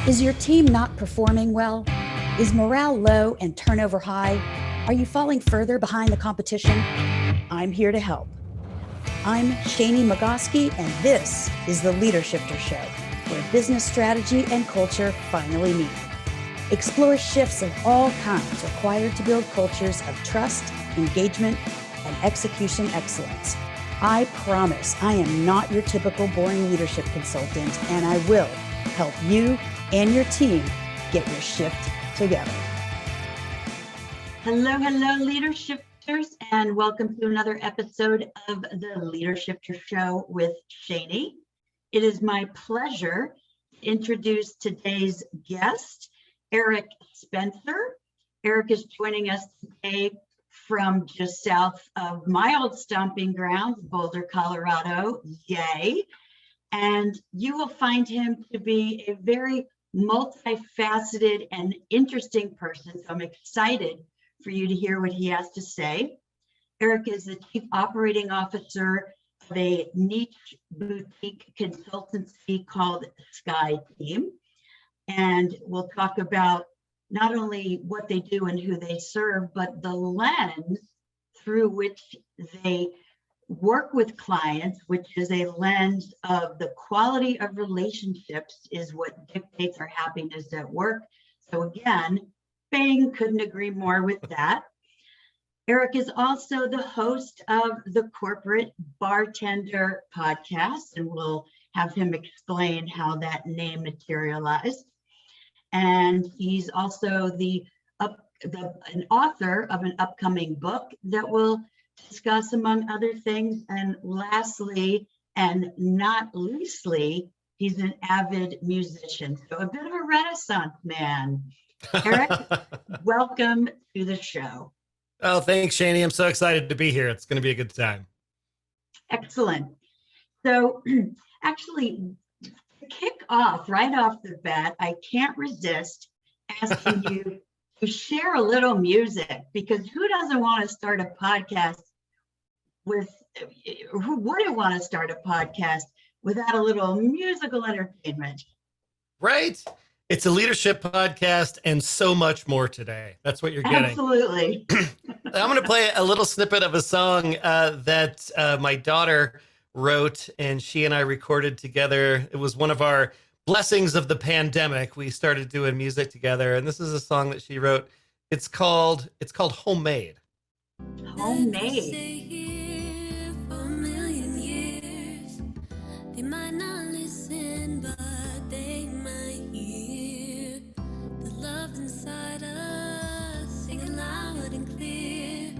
Is your team not performing well? Is morale low and turnover high? Are you falling further behind the competition? I'm here to help. I'm Shani Magoski, and this is the LeaderShifters Show, where business strategy and culture finally meet. Explore shifts of all kinds required to build cultures of trust, engagement, and execution excellence. I promise I am not your typical boring leadership consultant, and I will help you and your team get your shift together. Hello, LeaderShifters, and welcome to another episode of the LeaderShifters Show with Shani. It is my pleasure to introduce today's guest, Eric Spencer. Eric is joining us today from just south of my old stomping grounds, Boulder, Colorado. Yay. And you will find him to be a very multifaceted and interesting person. So I'm excited for you to hear what he has to say. Eric is the Chief Operating Officer of a niche boutique consultancy called SkyeTeam. And we'll talk about not only what they do and who they serve, but the lens through which they work with clients, which is a lens of the quality of relationships is what dictates our happiness at work. So again, bang, couldn't agree more with that. Eric is also the host of the Corporate Bartender podcast, and we'll have him explain how that name materialized. And he's also an author of an upcoming book that will discuss, among other things. And lastly, and not leastly, he's an avid musician. So a bit of a Renaissance man. Eric, welcome to the show. Oh, thanks, Shani. I'm so excited to be here. It's going to be a good time. Excellent. So actually, to kick off right off the bat, I can't resist asking you to share a little music, because who doesn't want to start a podcast who wouldn't want to start a podcast without a little musical entertainment? Right? It's a leadership podcast and so much more today. That's what you're getting. Absolutely. I'm going to play a little snippet of a song that my daughter wrote, and she and I recorded together. It was one of our blessings of the pandemic. We started doing music together, and this is a song that she wrote. It's called Homemade. Homemade. They might not listen, but they might hear the love inside us singing loud and clear,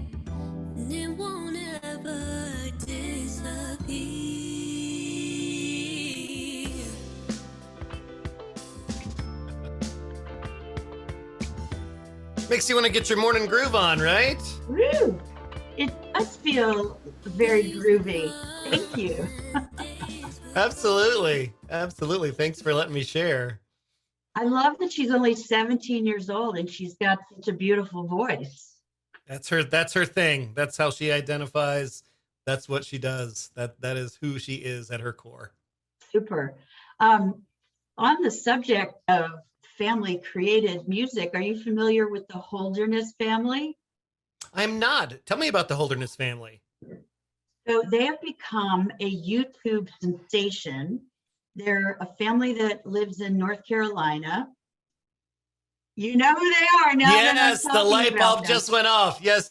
and it won't ever disappear. Makes you want to get your morning groove on, right? Woo! It does feel very groovy. Thank you. Absolutely. Thanks for letting me share. I love that she's only 17 years old and she's got such a beautiful voice. That's her thing. That's how she identifies. That's what she does. That is who she is at her core. Super. On the subject of family created music, are you familiar with the Holderness family? I'm not. Tell me about the Holderness family. So they have become a YouTube sensation. They're a family that lives in North Carolina. You know who they are now. Yes, the light bulb just went off. Yes.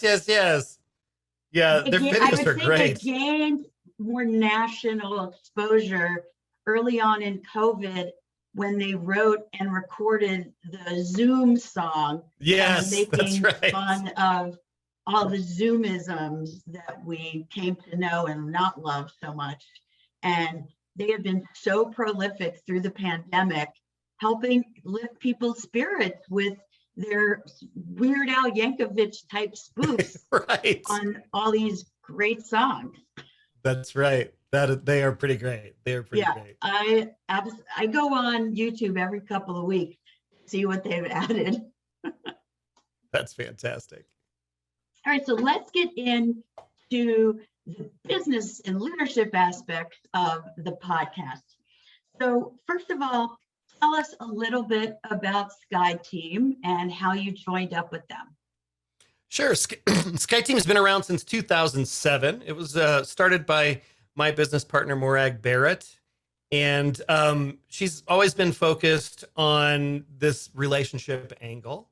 Yeah, their videos are great. They gained more national exposure early on in COVID when they wrote and recorded the Zoom song. Yes, making that's right. Fun of all the Zoomisms that we came to know and not love so much. And they have been so prolific through the pandemic, helping lift people's spirits with their Weird Al Yankovic type spoofs right. on all these great songs. That's right. They are pretty great. They are pretty great. I go on YouTube every couple of weeks to see what they've added. That's fantastic. All right, so let's get into the business and leadership aspects of the podcast. So first of all, tell us a little bit about SkyeTeam and how you joined up with them. Sure. SkyeTeam has been around since 2007. It was started by my business partner, Morag Barrett. And she's always been focused on this relationship angle.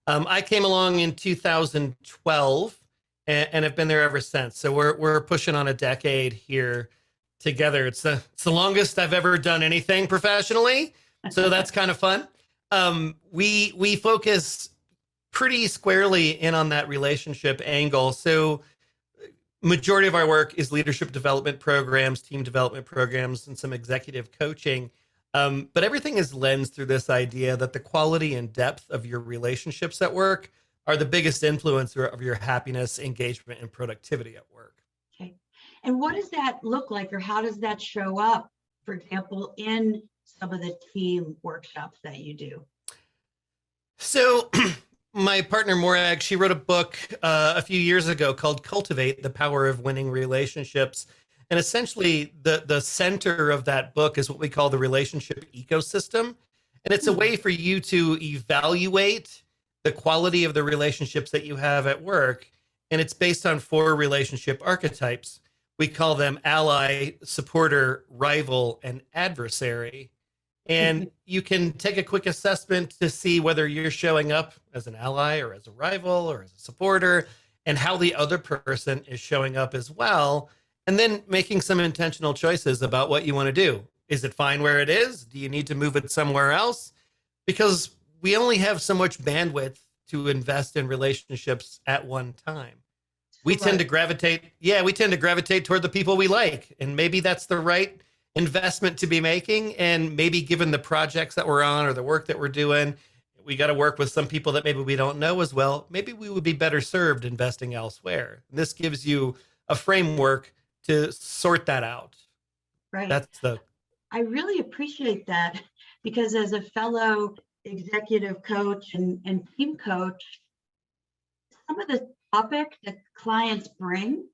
I came along in 2012 and have been there ever since. So we're pushing on a decade here together. It's the longest I've ever done anything professionally. So that's kind of fun. We focus pretty squarely in on that relationship angle. So majority of our work is leadership development programs, team development programs, and some executive coaching. But everything is lensed through this idea that the quality and depth of your relationships at work are the biggest influencer of your happiness, engagement, and productivity at work. Okay. And what does that look like, or how does that show up, for example, in some of the team workshops that you do? So my partner, Morag, she wrote a book a few years ago called Cultivate: The Power of Winning Relationships. And essentially, the center of that book is what we call the relationship ecosystem. And it's a way for you to evaluate the quality of the relationships that you have at work. And it's based on 4 relationship archetypes. We call them ally, supporter, rival, and adversary. And you can take a quick assessment to see whether you're showing up as an ally or as a rival or as a supporter, and how the other person is showing up as well. And then making some intentional choices about what you want to do. Is it fine where it is? Do you need to move it somewhere else? Because we only have so much bandwidth to invest in relationships at one time. We tend to gravitate toward the people we like. And maybe that's the right investment to be making. And maybe given the projects that we're on or the work that we're doing, we got to work with some people that maybe we don't know as well. Maybe we would be better served investing elsewhere. And this gives you a framework to sort that out. Right. I really appreciate that, because as a fellow executive coach and team coach, some of the topics that clients bring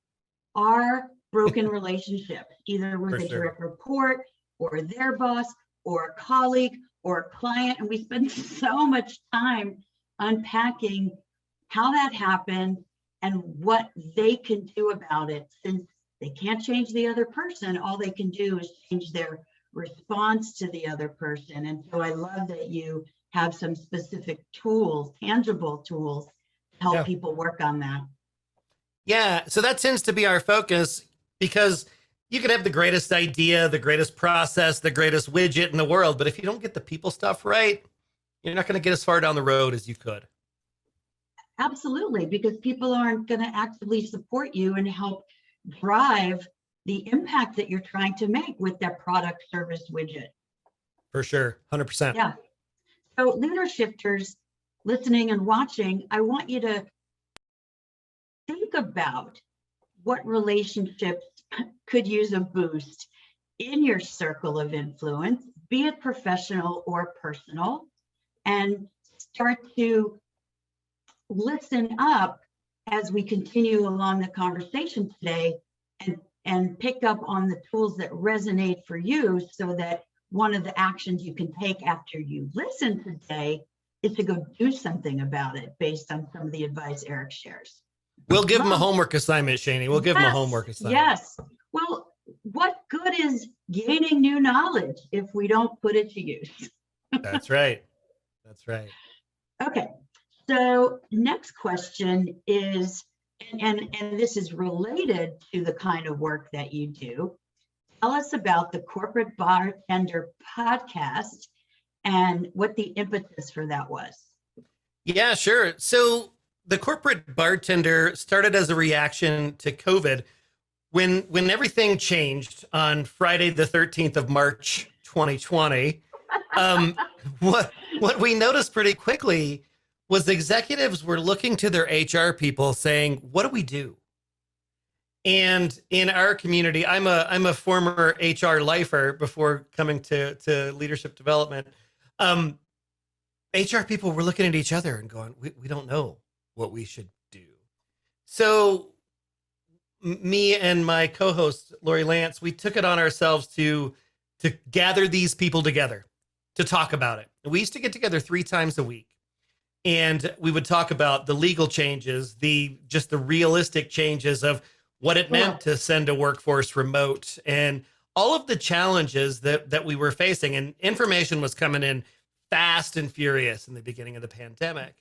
are broken relationships, either with a direct report or their boss or a colleague or a client. And we spend so much time unpacking how that happened and what they can do about it. Since they can't change the other person, all they can do is change their response to the other person. And so I love that you have some specific tools, tangible tools, to help people work on that. Yeah, so that tends to be our focus, because you could have the greatest idea, the greatest process, the greatest widget in the world, but if you don't get the people stuff right, you're not going to get as far down the road as you could. Absolutely, because people aren't going to actively support you and help drive the impact that you're trying to make with that product, service, widget. For sure, 100%. Yeah. So LeaderShifters, listening and watching, I want you to think about what relationships could use a boost in your circle of influence, be it professional or personal, and start to listen up as we continue along the conversation today, and pick up on the tools that resonate for you, so that one of the actions you can take after you listen today is to go do something about it based on some of the advice Eric shares. We'll give them a homework assignment, Shani. We'll give them a homework assignment. Yes. Well, what good is gaining new knowledge if we don't put it to use? That's right. That's right. Okay. So next question is, and this is related to the kind of work that you do. Tell us about the Corporate Bartender podcast and what the impetus for that was. Yeah, sure. So the Corporate Bartender started as a reaction to COVID. When everything changed on Friday, the 13th of March, 2020, what we noticed pretty quickly was executives were looking to their HR people saying, what do we do? And in our community, I'm a former HR lifer before coming to leadership development. HR people were looking at each other and going, we don't know what we should do. So me and my co-host, Lori Lance, we took it on ourselves to gather these people together to talk about it. We used to get together 3 times a week, and we would talk about the legal changes, just the realistic changes of what it meant to send a workforce remote, and all of the challenges that we were facing. And information was coming in fast and furious in the beginning of the pandemic.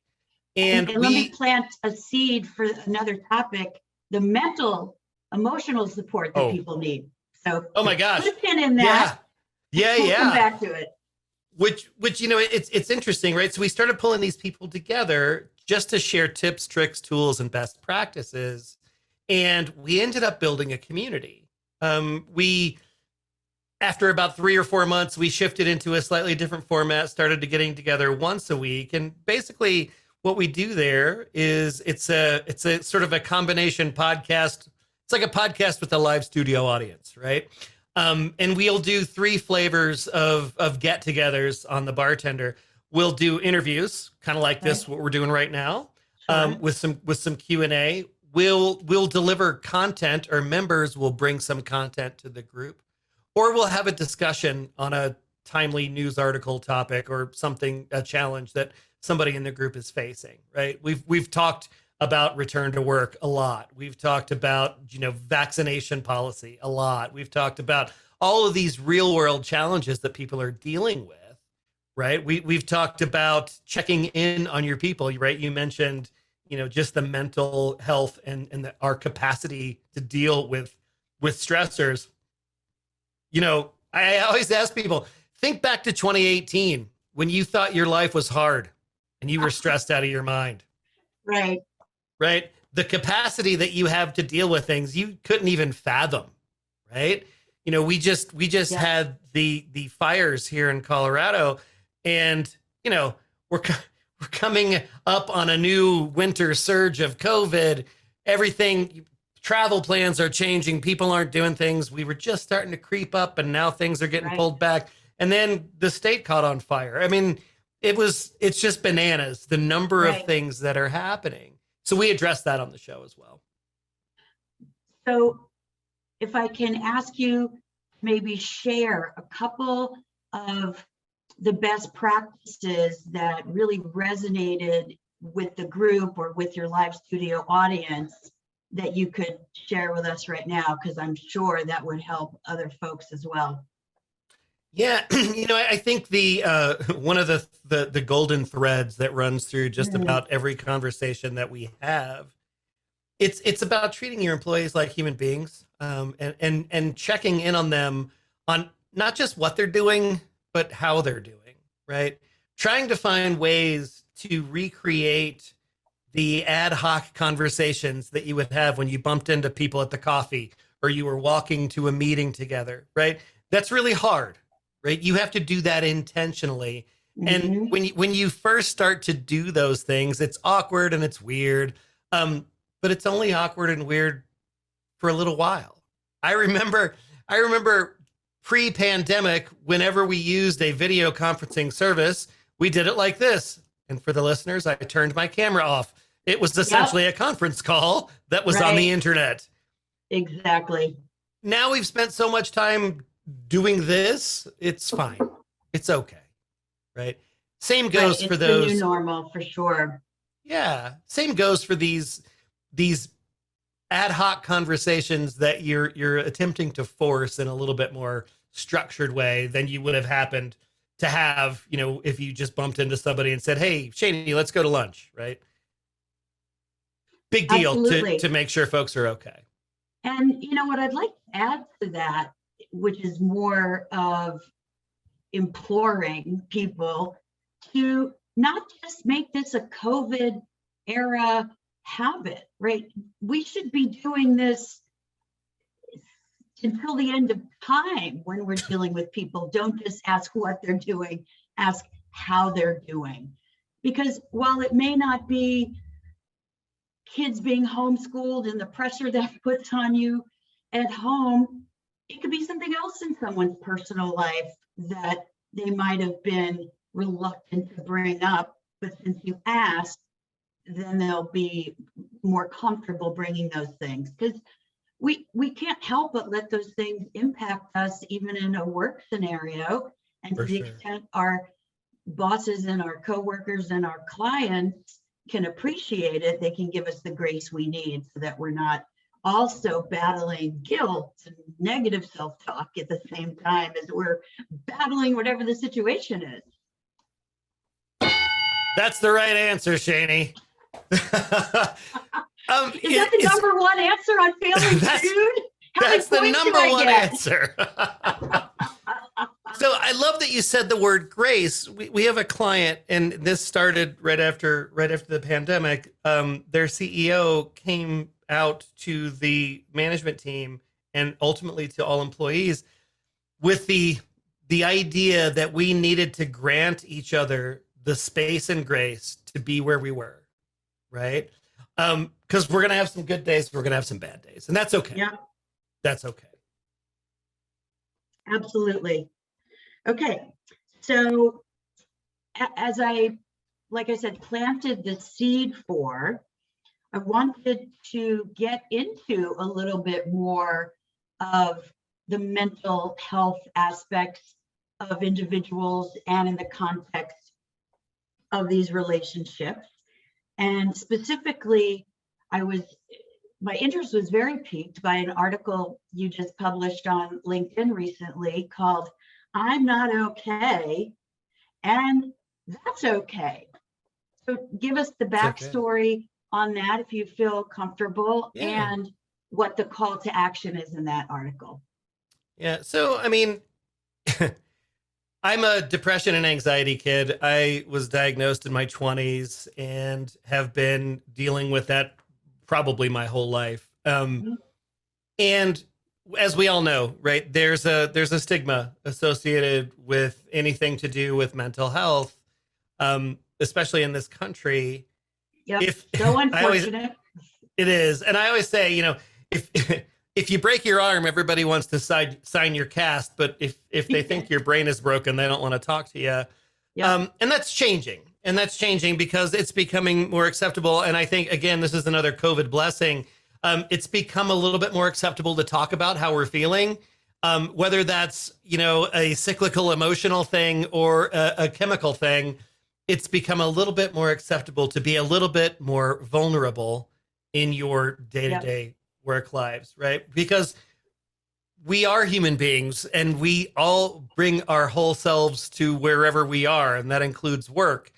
And let me plant a seed for another topic, the mental, emotional support that people need. So oh my gosh, put a pin in that. Yeah. We'll come back to it. Which it's interesting, right? So we started pulling these people together just to share tips, tricks, tools, and best practices. And we ended up building a community. After about 3 or 4 months, we shifted into a slightly different format, started to getting together once a week. And basically what we do there is it's a sort of a combination podcast. It's like a podcast with a live studio audience, right? And we'll do 3 flavors of get-togethers on the Bartender. We'll do interviews, kind of like this, what we're doing right now, with some Q&A. We'll deliver content, or members will bring some content to the group, or we'll have a discussion on a timely news article topic or something, a challenge that somebody in the group is facing, right? We've talked about return to work a lot. We've talked about, vaccination policy a lot. We've talked about all of these real world challenges that people are dealing with, right? We've talked about checking in on your people, right? You mentioned, just the mental health and our capacity to deal with stressors. I always ask people, think back to 2018 when you thought your life was hard and you were stressed out of your mind. Right. Right. The capacity that you have to deal with things you couldn't even fathom. Right. We just had the fires here in Colorado, and, we're coming up on a new winter surge of COVID. Everything, travel plans are changing. People aren't doing things. We were just starting to creep up, and now things are getting pulled back. And then the state caught on fire. I mean, it's just bananas, the number of things that are happening. So we addressed that on the show as well. So if I can ask you, maybe share a couple of the best practices that really resonated with the group or with your live studio audience that you could share with us right now, because I'm sure that would help other folks as well. Yeah, I think the one of the golden threads that runs through just about every conversation that we have, it's about treating your employees like human beings, and checking in on them on not just what they're doing, but how they're doing, right? Trying to find ways to recreate the ad hoc conversations that you would have when you bumped into people at the coffee or you were walking to a meeting together, right? That's really hard, right? You have to do that intentionally. And when you first start to do those things, it's awkward and it's weird, but it's only awkward and weird for a little while. I remember pre-pandemic, whenever we used a video conferencing service, we did it like this. And for the listeners, I turned my camera off. It was essentially a conference call that was on the internet. Exactly. Now we've spent so much time doing this, it's fine. It's okay. Right. Same goes for those. The new normal, for sure. Yeah. Same goes for these ad hoc conversations that you're attempting to force in a little bit more structured way than you would have happened to have, if you just bumped into somebody and said, "Hey, Shani, let's go to lunch," right? Big deal to make sure folks are okay. And what I'd like to add to that, which is more of imploring people to not just make this a COVID era habit, right? We should be doing this until the end of time when we're dealing with people. Don't just ask what they're doing, ask how they're doing. Because while it may not be kids being homeschooled and the pressure that puts on you at home, it could be something else in someone's personal life that they might have been reluctant to bring up, but since you asked, then they'll be more comfortable bringing those things, because we can't help but let those things impact us even in a work scenario. And For to the sure. extent our bosses and our coworkers and our clients can appreciate it, they can give us the grace we need so that we're not also battling guilt and negative self-talk at the same time as we're battling whatever the situation is. That's the right answer, Shani. Is that the number one answer on Family Feud? That's the number one get? answer. So I love that you said the word grace. We have a client, and this started right after the pandemic. Their CEO came out to the management team and ultimately to all employees with the idea that we needed to grant each other the space and grace to be where we were, right? Because we're gonna have some good days, we're gonna have some bad days, and that's okay. Yeah, that's okay. Absolutely. Okay, so as like I said, planted the seed for, I wanted to get into a little bit more of the mental health aspects of individuals and in the context of these relationships. And specifically, my interest was very piqued by an article you just published on LinkedIn recently called "I'm Not Okay, and That's Okay." So give us the backstory on that if you feel comfortable, and what the call to action is in that article. Yeah, so I mean, I'm a depression and anxiety kid. I was diagnosed in my 20s and have been dealing with that probably my whole life. And as we all know, right, there's a stigma associated with anything to do with mental health, especially in this country. Yep. So unfortunate. It is. And I always say, if you break your arm, everybody wants to sign your cast, but if they think your brain is broken, they don't want to talk to you. Yep. And that's changing. And that's changing because it's becoming more acceptable. And I think, again, this is another COVID blessing. It's become a little bit more acceptable to talk about how we're feeling, whether that's, a cyclical emotional thing or a chemical thing. It's become a little bit more acceptable to be a little bit more vulnerable in your day-to-day work lives, right? Because we are human beings and we all bring our whole selves to wherever we are, and that includes work.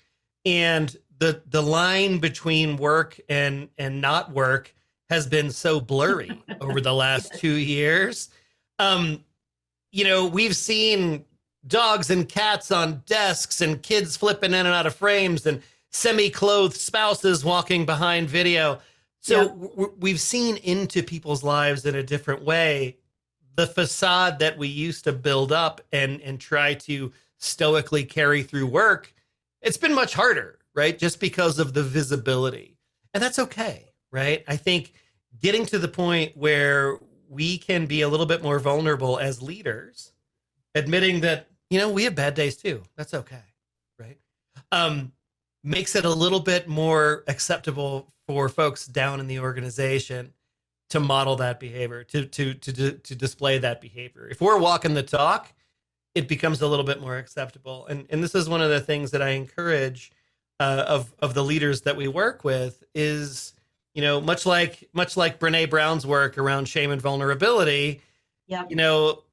And the line between work and not work has been so blurry over the last 2 years. We've seen dogs and cats on desks and kids flipping in and out of frames and semi-clothed spouses walking behind video. So we've seen into people's lives in a different way. The facade that we used to build up and try to stoically carry through work, it's been much harder, right? Just because of the visibility. And that's okay, right? I think getting to the point where we can be a little bit more vulnerable as leaders, admitting that, we have bad days too. That's okay, right? Makes it a little bit more acceptable for folks down in the organization to model that behavior, to display that behavior. If we're walking the talk, it becomes a little bit more acceptable. And this is one of the things that I encourage of the leaders that we work with is, much like Brene Brown's work around shame and vulnerability,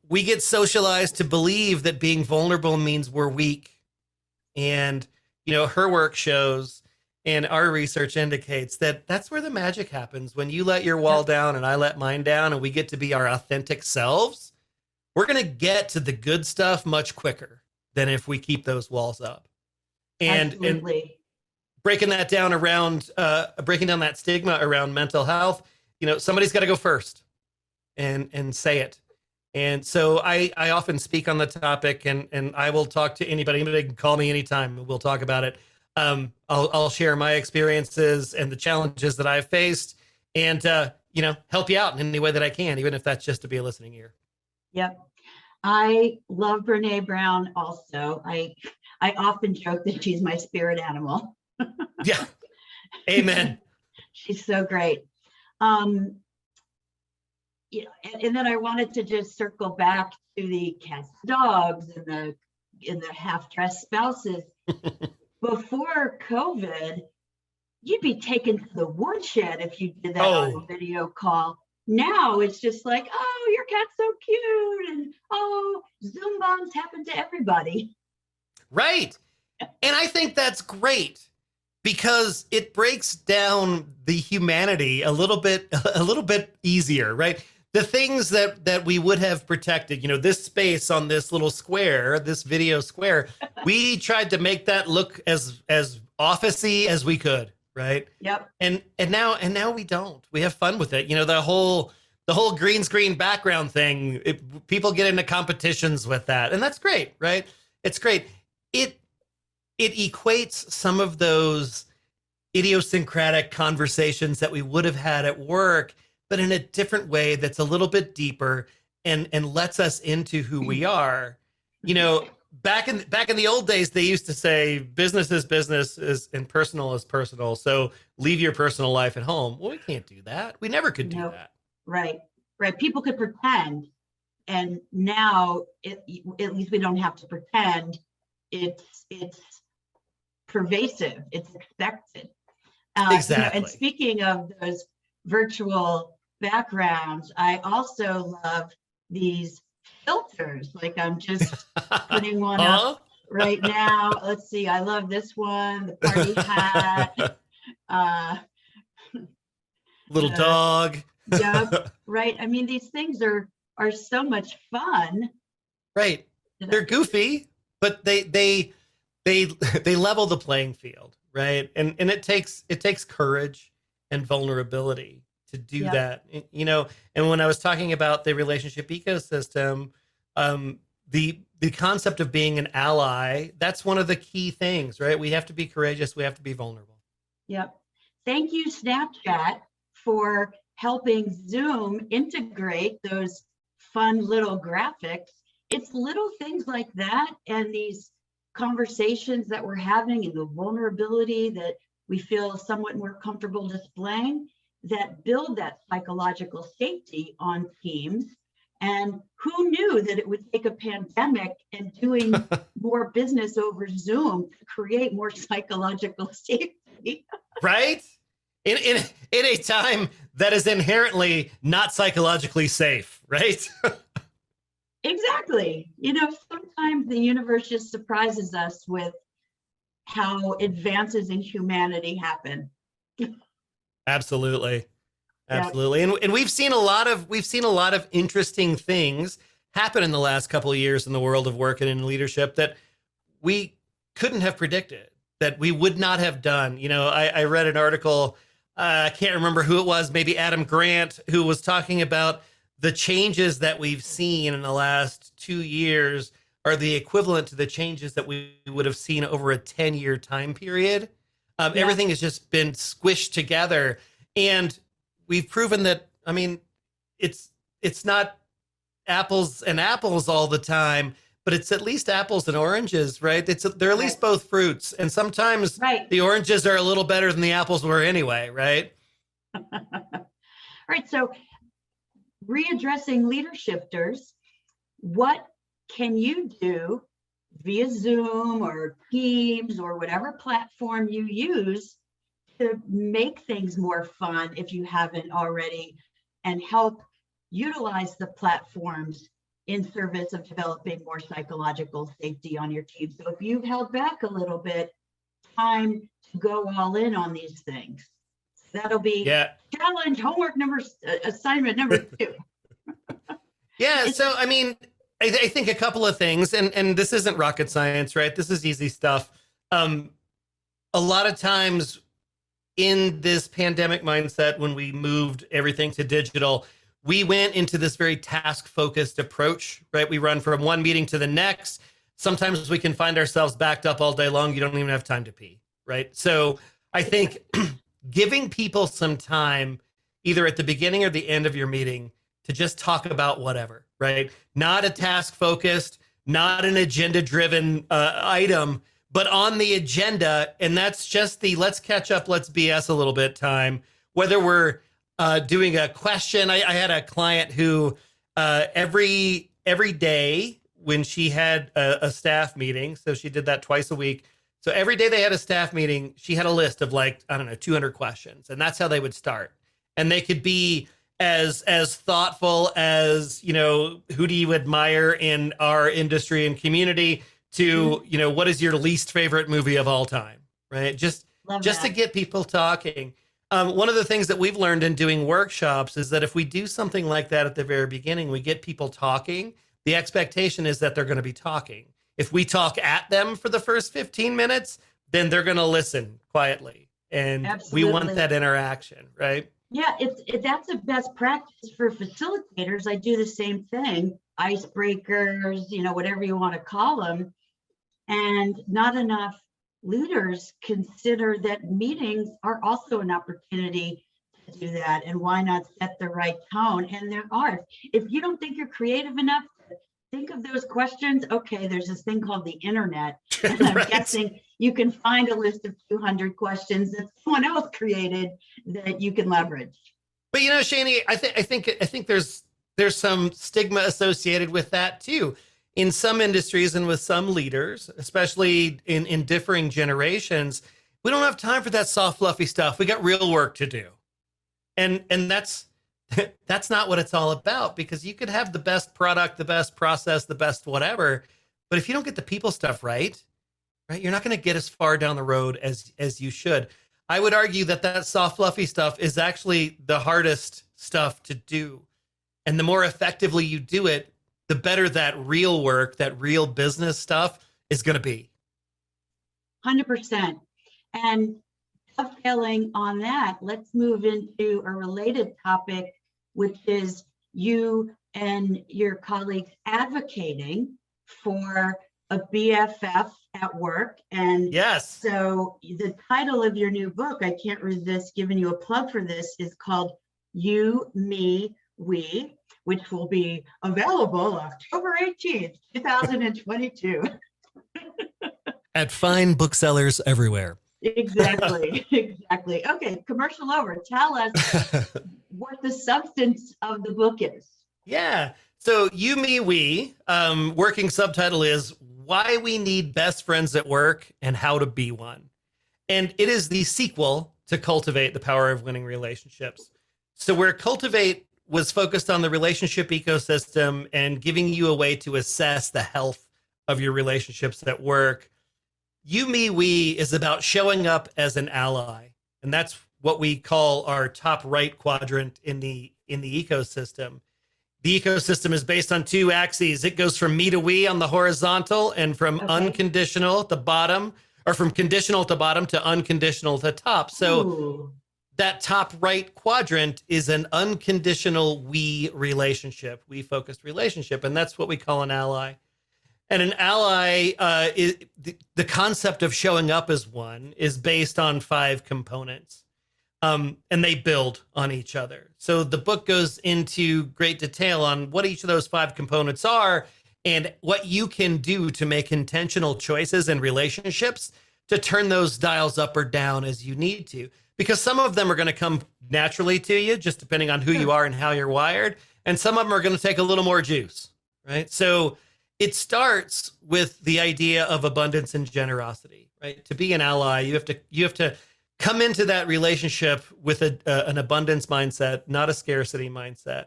we get socialized to believe that being vulnerable means we're weak. And, her work shows, and our research indicates that that's where the magic happens. When you let your wall down and I let mine down and we get to be our authentic selves, we're going to get to the good stuff much quicker than if we keep those walls up. And breaking that down around, breaking down that stigma around mental health, somebody's got to go first and say it. And so I often speak on the topic, and I will talk to anybody. Anybody can call me anytime and we'll talk about it. I'll share my experiences and the challenges that I've faced and, help you out in any way that I can, even if that's just to be a listening ear. Yep. I love Brene Brown also. I often joke that she's my spirit animal. Yeah. Amen. She's so great. And then I wanted to just circle back to the cats, dogs, and the in the half-dressed spouses. Before COVID, you'd be taken to the woodshed if you did that on a video call. Now it's just like, oh, your cat's so cute, and oh, Zoom bombs happen to everybody. Right. And I think that's great because it breaks down the humanity a little bit easier, right? The things that we would have protected, this space on this little square, this video square, we tried to make that look as office-y as we could, right? Yep. And now we don't. We have fun with it. The whole green screen background thing. People get into competitions with that, and that's great, right? It's great. It equates some of those idiosyncratic conversations that we would have had at work, but in a different way that's a little bit deeper and lets us into who we are. Back in the old days, they used to say business is business and personal is personal. So leave your personal life at home. Well, we can't do that. We never could do that. Right. People could pretend. And now at least we don't have to pretend. It's pervasive. It's expected. Exactly. And speaking of those virtual backgrounds, I also love these filters. Like I'm just putting one up right now. Let's see. I love this one. The party hat. Little dog. Yep. Right. I mean, these things are so much fun. Right. They're goofy, but they level the playing field, right? And it takes courage and vulnerability to do that, and when I was talking about the relationship ecosystem, the concept of being an ally, that's one of the key things, right? We have to be courageous. We have to be vulnerable. Yep. Thank you, Snapchat, for helping Zoom integrate those fun little graphics. It's little things like that and these conversations that we're having and the vulnerability that we feel somewhat more comfortable displaying that build that psychological safety on teams. And who knew that it would take a pandemic and doing more business over Zoom to create more psychological safety? Right? In a time that is inherently not psychologically safe, right? Exactly. Sometimes the universe just surprises us with how advances in humanity happen. Absolutely. And we've seen a lot of interesting things happen in the last couple of years in the world of work and in leadership that we couldn't have predicted, that we would not have done. I read an article, I can't remember who it was, maybe Adam Grant, who was talking about the changes that we've seen in the last 2 years are the equivalent to the changes that we would have seen over a 10-year time period. Everything has just been squished together, and we've proven that, it's not apples and apples all the time, but it's at least apples and oranges, right? They're at least both fruits. And sometimes the oranges are a little better than the apples were anyway, right? All right. So readdressing LeaderShifters, what can you do via Zoom or Teams or whatever platform you use to make things more fun if you haven't already, and help utilize the platforms in service of developing more psychological safety on your team? So if you've held back a little bit, time to go all in on these things. That'll be challenge homework assignment number 2. So I think a couple of things, and this isn't rocket science, right? This is easy stuff. A lot of times in this pandemic mindset, when we moved everything to digital, we went into this very task-focused approach, right? We run from one meeting to the next. Sometimes we can find ourselves backed up all day long. You don't even have time to pee, right? So I think giving people some time, either at the beginning or the end of your meeting, to just talk about whatever, right? Not a task-focused, not an agenda-driven item, but on the agenda. And that's just the let's catch up, let's BS a little bit time. Whether we're doing a question, I had a client who every day when she had a staff meeting. So she did that twice a week. So every day they had a staff meeting, she had a list of like, I don't know, 200 questions. And that's how they would start. And they could be as thoughtful as, who do you admire in our industry and community to, what is your least favorite movie of all time, right? Just to get people talking. One of the things that we've learned in doing workshops is that if we do something like that at the very beginning, we get people talking, the expectation is that they're going to be talking. If we talk at them for the first 15 minutes, then they're going to listen quietly. And we want that interaction, right? Yeah, that's a best practice for facilitators. I do the same thing, icebreakers, whatever you want to call them. And not enough leaders consider that meetings are also an opportunity to do that. And why not set the right tone? And there are. If you don't think you're creative enough to think of those questions, okay, there's this thing called the internet. And I'm guessing you can find a list of 200 questions that someone else created that you can leverage. But Shani, I think there's some stigma associated with that too. In some industries and with some leaders, especially in differing generations, we don't have time for that soft, fluffy stuff. We got real work to do. And that's not what it's all about, because you could have the best product, the best process, the best whatever. But if you don't get the people stuff right, you're not going to get as far down the road as you should. I would argue that soft, fluffy stuff is actually the hardest stuff to do. And the more effectively you do it, the better that real work, that real business stuff is going to be. 100%. And dovetailing on that, let's move into a related topic, which is you and your colleagues advocating for a BFF at work. And yes, so the title of your new book, I can't resist giving you a plug for this, is called You, Me, We, which will be available October 18th, 2022. At fine booksellers everywhere. Exactly. Okay, commercial over. Tell us what the substance of the book is. Yeah. So You, Me, We, working subtitle is Why We Need Best Friends at Work and How to Be One. And it is the sequel to Cultivate, the Power of Winning Relationships. So where Cultivate was focused on the relationship ecosystem and giving you a way to assess the health of your relationships at work, You, Me, We is about showing up as an ally. And that's what we call our top right quadrant in the ecosystem. The ecosystem is based on two axes. It goes from me to we on the horizontal, and from unconditional at the bottom, or from conditional at the bottom to unconditional at the top. So that top right quadrant is an unconditional we relationship, we focused relationship. And that's what we call an ally. And an ally, is the concept of showing up as one is based on 5 components. And they build on each other. So the book goes into great detail on what each of those 5 components are and what you can do to make intentional choices in relationships to turn those dials up or down as you need to. Because some of them are going to come naturally to you, just depending on who you are and how you're wired. And some of them are going to take a little more juice, right? So it starts with the idea of abundance and generosity, right? To be an ally, you have to come into that relationship with an abundance mindset, not a scarcity mindset,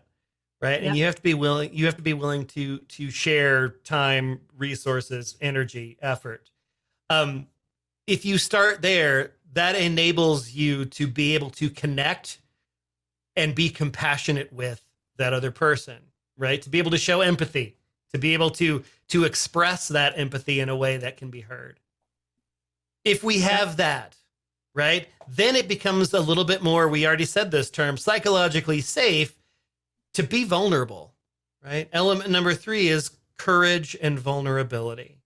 right? And you have to be willing to share time, resources, energy, effort. If you start there, that enables you to be able to connect and be compassionate with that other person, right? To be able to show empathy, to be able to express that empathy in a way that can be heard. If we have that, right, then it becomes a little bit more, we already said this term, psychologically safe to be vulnerable, right? Element number 3 is courage and vulnerability.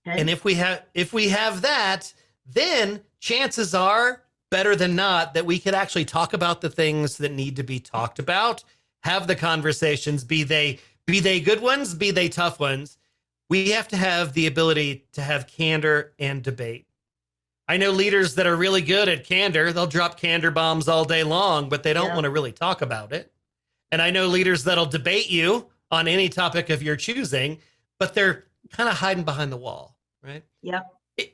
Okay. And if we have that, then chances are better than not that we could actually talk about the things that need to be talked about, have the conversations, be they good ones, be they tough ones. We have to have the ability to have candor and debate. I know leaders that are really good at candor. They'll drop candor bombs all day long, but they don't want to really talk about it. And I know leaders that'll debate you on any topic of your choosing, but they're kind of hiding behind the wall, right? Yep.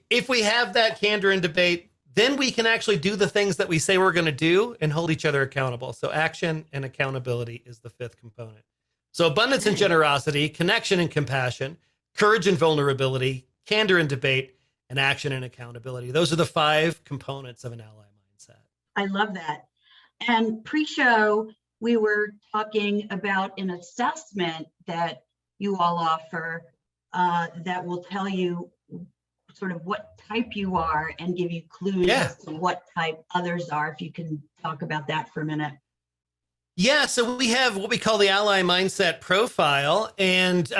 If we have that candor and debate, then we can actually do the things that we say we're going to do and hold each other accountable. So action and accountability is the fifth component. So abundance and generosity, connection and compassion, courage and vulnerability, candor and debate, and action and accountability. Those are the 5 components of an ally mindset. I love that. And pre-show, we were talking about an assessment that you all offer that will tell you sort of what type you are and give you clues as to what type others are. If you can talk about that for a minute. Yeah, so we have what we call the Ally Mindset Profile, and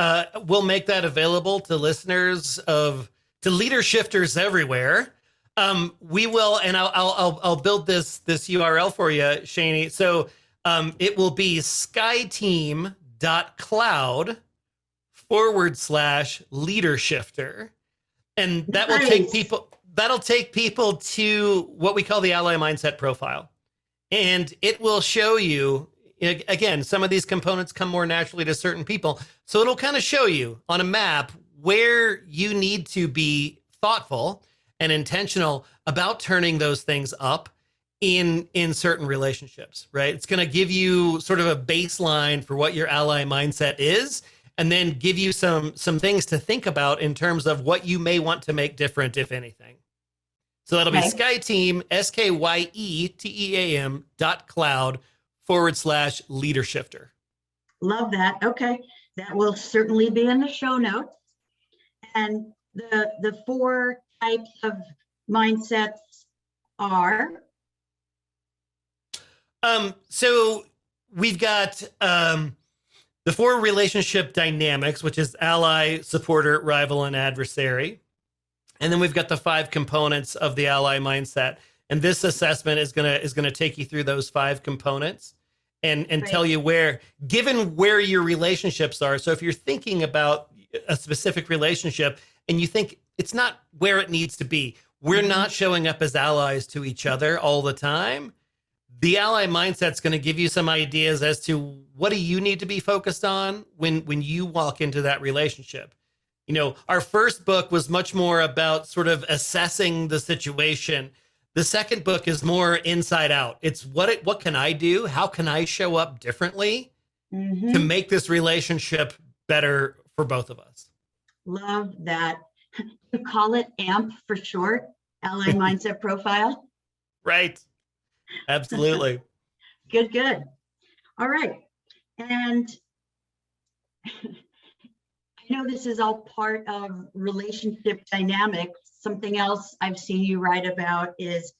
we'll make that available to listeners to LeaderShifters everywhere. We will, and I'll build this URL for you, Shani. So it will be SkyeTeam.cloud/LeaderShifter, and that will take people to what we call the Ally Mindset Profile. And it will show you, again, some of these components come more naturally to certain people. So it'll kind of show you on a map where you need to be thoughtful and intentional about turning those things up in certain relationships, right? It's going to give you sort of a baseline for what your ally mindset is, and then give you some things to think about in terms of what you may want to make different, if anything. So that'll be SkyeTeam, SkyeTeam.cloud/LeaderShifter. Love that. Okay. That will certainly be in the show notes. And the 4 types of mindsets are? So we've got the 4 relationship dynamics, which is ally, supporter, rival, and adversary. And then we've got the 5 components of the ally mindset. And this assessment is gonna take you through those 5 components and tell you given where your relationships are. So if you're thinking about a specific relationship and you think it's not where it needs to be, we're not showing up as allies to each other all the time, the ally mindset's going to give you some ideas as to what do you need to be focused on when you walk into that relationship. You know, our first book was much more about sort of assessing the situation. The second book is more inside out. It's what can I do? How can I show up differently to make this relationship better for both of us? Love that. You call it AMP for short, Ally Mindset Profile. Right. Absolutely. Good. All right. And I know this is all part of relationship dynamics. Something else I've seen you write about is,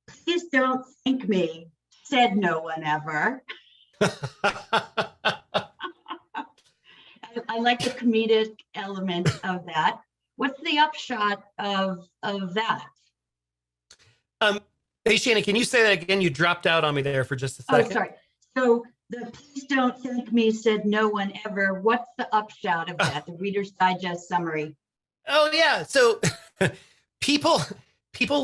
please don't thank me, said no one ever. I like the comedic element of that. What's the upshot of that? Hey, Shannon, can you say that again? You dropped out on me there for just a second. Oh, sorry. So the please don't thank me, said no one ever. What's the upshot of that? The Reader's Digest summary. Oh, yeah. So people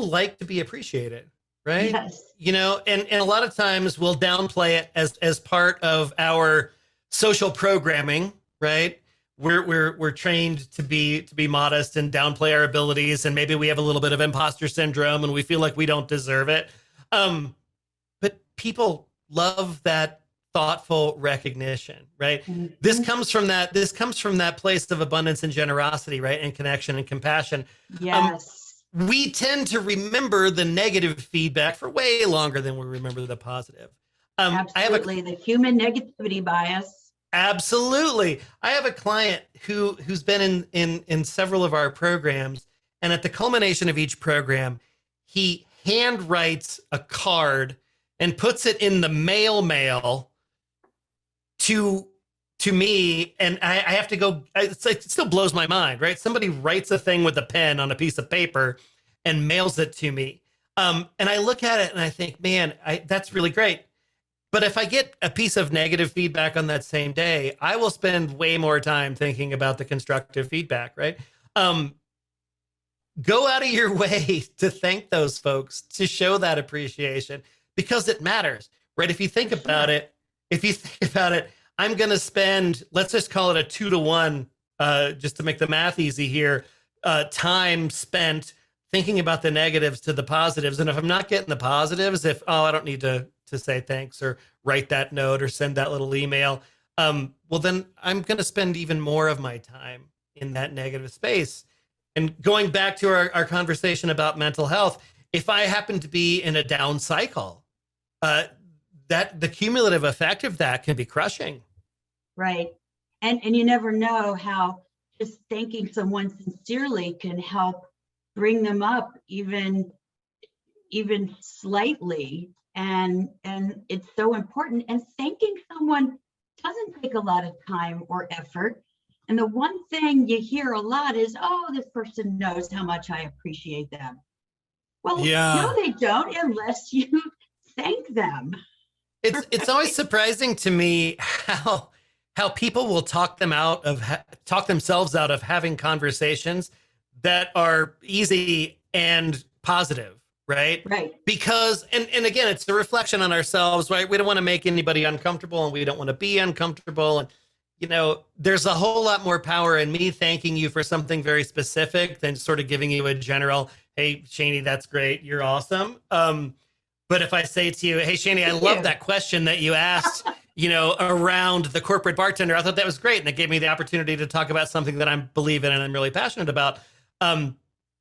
like to be appreciated, right? Yes. You know, and a lot of times we'll downplay it as part of our social programming, right? We're trained to be modest and downplay our abilities, and maybe we have a little bit of imposter syndrome and we feel like we don't deserve it. But people love that thoughtful recognition, right? Mm-hmm. This comes from that place of abundance and generosity, right? And connection and compassion. Yes. We tend to remember the negative feedback for way longer than we remember the positive. Absolutely. The human negativity bias. Absolutely. I have a client who's been in several of our programs, and at the culmination of each program, he hand writes a card and puts it in the mail to me, and I have to go. It's like, it still blows my mind, right? Somebody writes a thing with a pen on a piece of paper and mails it to me, and I look at it and I think, man, that's really great. But if I get a piece of negative feedback on that same day, I will spend way more time thinking about the constructive feedback, right? Go out of your way to thank those folks, to show that appreciation, because it matters, right? If you think about it, I'm going to spend, let's just call it a 2-to-1, just to make the math easy here, time spent thinking about the negatives to the positives. And if I'm not getting the positives, I don't need to say thanks or write that note or send that little email, well, then I'm going to spend even more of my time in that negative space. And going back to our conversation about mental health, if I happen to be in a down cycle, that the cumulative effect of that can be crushing. Right. And you never know how just thanking someone sincerely can help bring them up even slightly. And it's so important. And thanking someone doesn't take a lot of time or effort. And the one thing you hear a lot is, oh, this person knows how much I appreciate them. Well, no, they don't unless you thank them. It's always surprising to me how people will talk themselves out of having conversations that are easy and positive, right? Right. Because, and again, it's a reflection on ourselves, right? We don't want to make anybody uncomfortable, and we don't want to be uncomfortable. And, there's a whole lot more power in me thanking you for something very specific than sort of giving you a general, hey, Shani, that's great, you're awesome. But if I say to you, hey, Shani, I love that question that you asked, around the corporate bartender, I thought that was great. And it gave me the opportunity to talk about something that I believe in and I'm really passionate about.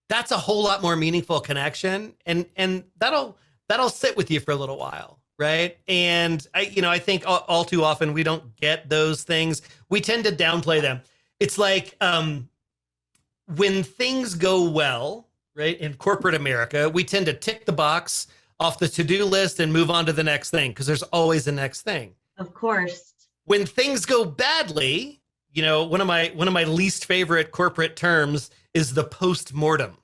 That's a whole lot more meaningful connection. And that'll sit with you for a little while. Right. And I think all too often we don't get those things. We tend to downplay them. It's like when things go well, right, in corporate America, we tend to tick the box off the to-do list and move on to the next thing because there's always a next thing. Of course. When things go badly, one of my least favorite corporate terms is the post-mortem,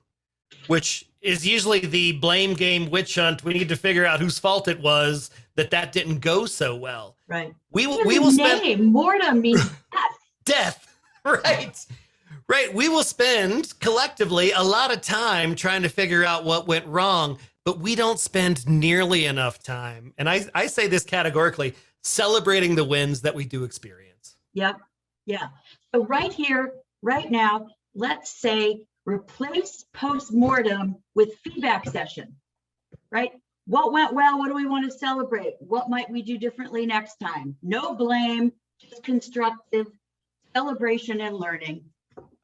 which is usually the blame game witch hunt. We need to figure out whose fault it was that didn't go so well. Right. We will spend mortem means death. Right. Right. We will spend collectively a lot of time trying to figure out what went wrong, but we don't spend nearly enough time. And I say this categorically, celebrating the wins that we do experience. Yep. Yeah. So right here, right now, let's say replace post-mortem with feedback session, right? What went well? What do we want to celebrate? What might we do differently next time? No blame, just constructive celebration and learning.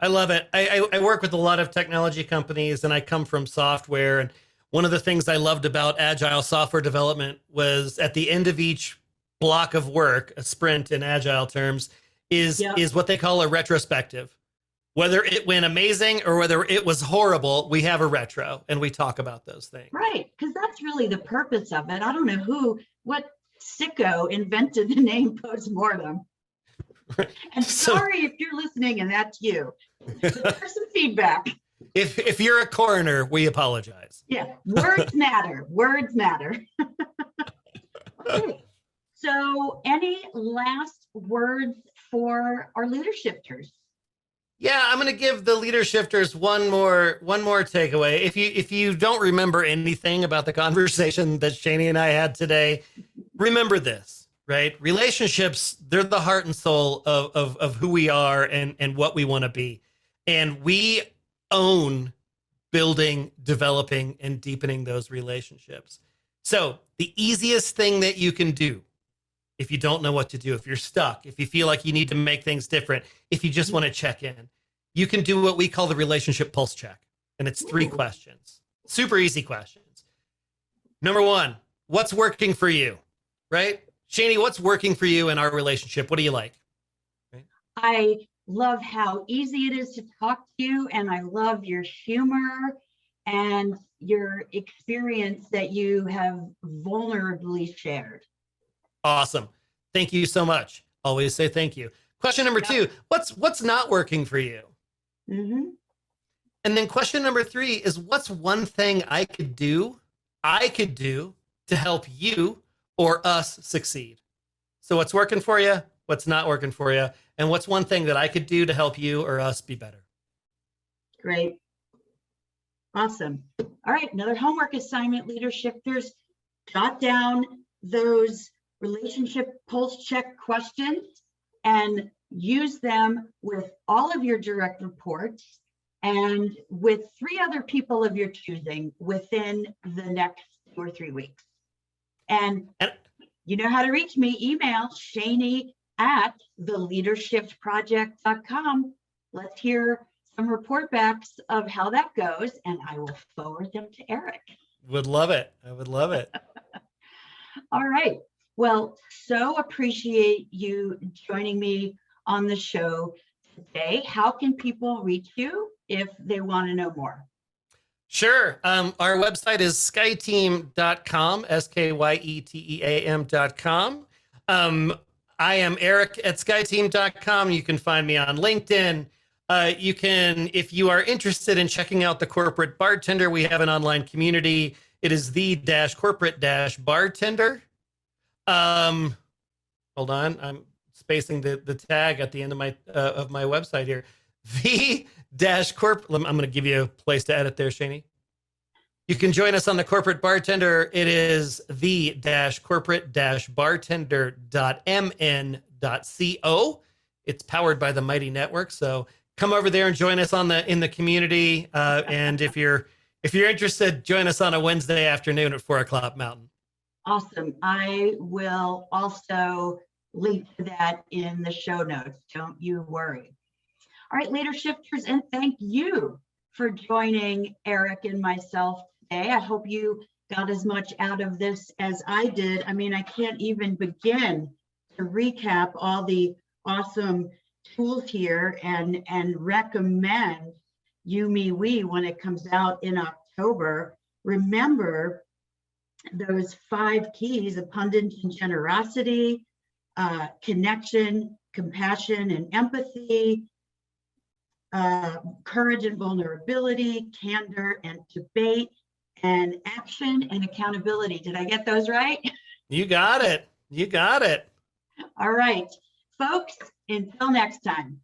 I love it. I work with a lot of technology companies and I come from software. And one of the things I loved about agile software development was at the end of each block of work, a sprint in agile terms, is what they call a retrospective. Whether it went amazing or whether it was horrible, we have a retro and we talk about those things. Right, because that's really the purpose of it. I don't know what sicko invented the name postmortem. And sorry if you're listening and that's you. There's some feedback. If you're a coroner, we apologize. Yeah, words matter. Words matter. Okay. So any last words for our LeaderShifters? Yeah, I'm going to give the LeaderShifters one more takeaway. If you don't remember anything about the conversation that Shani and I had today, remember this, right? Relationships, they're the heart and soul of who we are and what we want to be. And we own building, developing, and deepening those relationships. So the easiest thing that you can do if you don't know what to do, if you're stuck, if you feel like you need to make things different, if you just want to check in, you can do what we call the relationship pulse check. And it's 3 questions, super easy questions. Number 1, what's working for you, right? Shani, what's working for you in our relationship? What do you like? Right? I love how easy it is to talk to you, and I love your humor and your experience that you have vulnerably shared. Awesome. Thank you so much. Always say thank you. Question number 2, what's not working for you? Mm-hmm. And then question number 3 is what's one thing I could do to help you or us succeed? So what's working for you? What's not working for you? And what's one thing that I could do to help you or us be better? Great. Awesome. All right. Another homework assignment, LeaderShifters. Jot down those relationship pulse check questions and use them with all of your direct reports and with 3 other people of your choosing within the next 2 or 3 weeks. And you know how to reach me. Email Shaney@theleadershiftproject.com. Let's hear some report backs of how that goes, and I will forward them to Eric. Would love it. I would love it. All right. Well, so appreciate you joining me on the show today. How can people reach you if they want to know more? Sure. Our website is SkyeTeam.com, SkyeTeam.com. I am Eric at SkyeTeam.com. You can find me on LinkedIn. You can, if you are interested in checking out the Corporate Bartender, we have an online community. It is the-corporate-bartender. Hold on, I'm spacing the tag at the end of my website here. I'm going to give you a place to edit there, Shaney. You can join us on the Corporate Bartender. It is the-corporate-bartender.mn.co. It's powered by the Mighty Network. So come over there and join us in the community. And if you're interested, join us on a Wednesday afternoon at 4:00 Mountain. Awesome. I will also link to that in the show notes. Don't you worry. All right, LeaderShifters, and thank you for joining Eric and myself today. I hope you got as much out of this as I did. I mean, I can't even begin to recap all the awesome tools here and recommend You, Me, We when it comes out in October. Remember those 5 keys: abundance and generosity, connection, compassion, and empathy, courage and vulnerability, candor and debate, and action and accountability. Did I get those right? You got it. You got it. All right, folks, until next time.